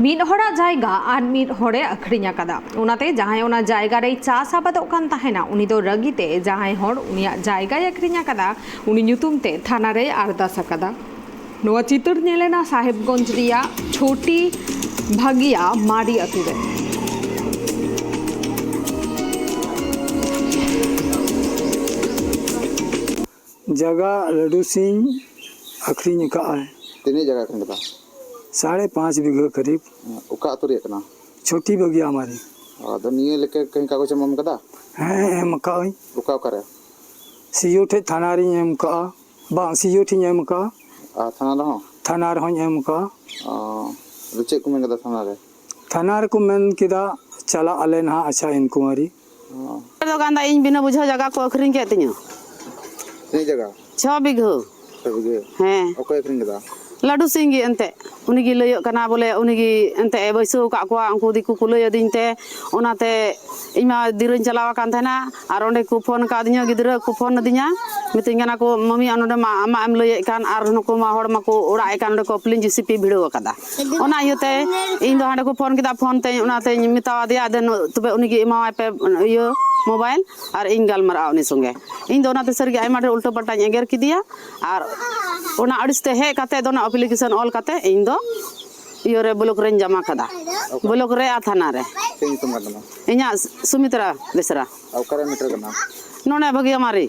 ᱢᱤᱫ ᱦᱚᱲᱟᱜ ᱡᱟᱭᱜᱟ ᱟᱨ ᱢᱤᱫ ᱦᱚᱲᱮ ᱟᱹᱠᱷᱨᱤᱧ ᱟᱠᱟᱫᱟ। ᱚᱱᱟᱛᱮ ᱡᱟᱦᱟᱸᱭ ᱚᱱᱟ ᱡᱟᱭᱜᱟ ᱨᱮᱭ ᱪᱟᱥ ᱟᱵᱟᱫᱚᱜ ᱠᱟᱱ ᱛᱟᱦᱮᱱᱟ ᱩᱱᱤ ᱫᱚ ᱨᱟᱹᱜᱤᱛᱮ ᱡᱟᱦᱟᱸᱭ ᱦᱚᱲ ᱩᱱᱤᱭᱟᱜ ᱡᱟᱭगाᱭ ᱟᱹᱠᱷᱨᱤᱧ ᱟᱠᱟᱫᱟ ᱩᱱᱤ ᱧᱩᱛᱩᱢ ᱛᱮ ᱛᱷᱟᱱᱟ ᱨᱮᱭ ᱟᱨᱫᱟᱥ ᱟᱠᱟᱫᱟ। ᱱᱚᱣᱟ ᱪᱤᱛᱟᱹᱨ ᱧᱮᱞᱮᱱᱟ ᱥᱟহেᱵᱜᱚᱸᱡᱽ ᱨᱮᱭᱟᱜ ᱪᱷᱚᱴᱤ ᱵᱷᱟᱜᱤᱭᱟ ᱢᱟᱨᱤ ᱟᱹᱛᱩ ᱨᱮ। जगह लड्डू सिंह अखरीन का है। तीन जगह अखरीन का 5.5 बीघा करीब। उका अतु रे कना छोटी बगिया हमारी। आदो निये लेके कहीं कागज एम कदा हैं एम का उका करे सीओ ठे थाना री एम का बा सीओ ठे एम का थाना रहो एम का चे को मेन कदा थाना रे को मेन किदा चला आले ना अच्छा इंक्वायरी तो गांदा इन बिना बुझा जगह को अखरीन के तियो तीन जगह 6 बीघा हैं ओके अखरीन कदा लड्डू सिंह गी एंते उनीगी लयो कना बोले उनीगी एंते बैसो का को उनको दिकु को लयो दिनते ओनाते इमा दिरन चलावा कान थना आर ओंडे को फोन का दिया गिदरा को फोन दिया मितिंगना को मम्मी अनोडे मा आमा एम लयो कान आर नको मा होड़ मा को ओड़ा कान ओंडे को प्लिन जीसीपी भिडियो कदा ओना इयोते इन दो हांडे को फोन किदा फोन ते ओनाते मितावा दिया देन तबे उनीगी इमा पे इयो मोबाइल और इन गालमरा उनी संगे इन दो ओनाते सरगी आइमा रे उल्टा पल्टा एगर किदिया और ओना अडिसते हे काते दोना एप्लीकेशन ऑल काते इन दो इयो रे ब्लॉक रे जमा कदा ब्लॉक रे आ थाना रे तीन तुम कदा इना सुमित्रा बेसरा ओकरे मीटर कना नोने भगिया मारी।